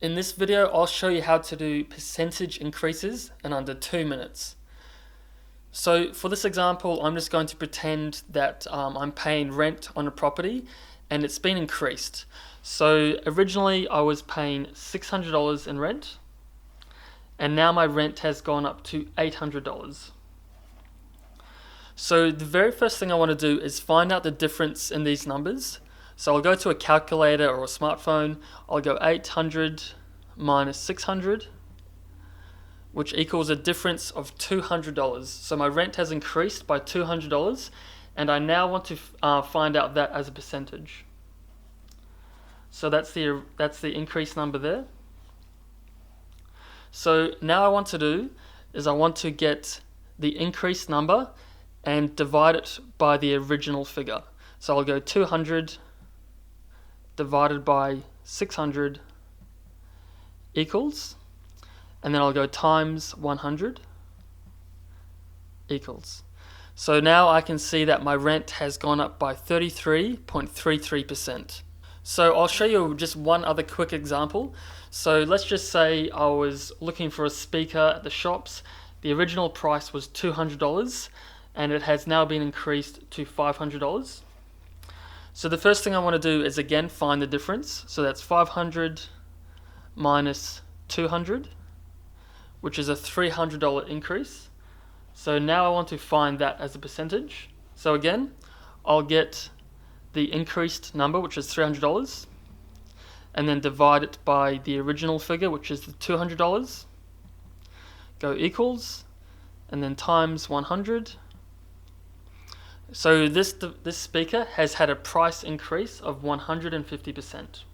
In this video, I'll show you how to do percentage increases in under 2 minutes. So for this example, I'm just going to pretend that I'm paying rent on a property and it's been increased. So originally I was paying $600 in rent and now my rent has gone up to $800. So the very first thing I want to do is find out the difference in these numbers. So I'll go to a calculator or a smartphone. I'll go 800 minus 600, which equals a difference of $200. So my rent has increased by $200, and I now want to find out that as a percentage. So that's the increased number there. So now I want to do is I want to get the increased number and divide it by the original figure. So I'll go 200 divided by 600 equals, and then I'll go times 100 equals. So now I can see that my rent has gone up by 33.33%. So I'll show you just one other quick example. So let's just say I was looking for a speaker at the shops. The original price was $200 and it has now been increased to $500. So the first thing I want to do is again find the difference. So that's 500 minus 200, which is a $300 increase. So now I want to find that as a percentage. So again, I'll get the increased number, which is $300, and then divide it by the original figure, which is the $200. Go equals, and then times 100. So this speaker has had a price increase of 150%.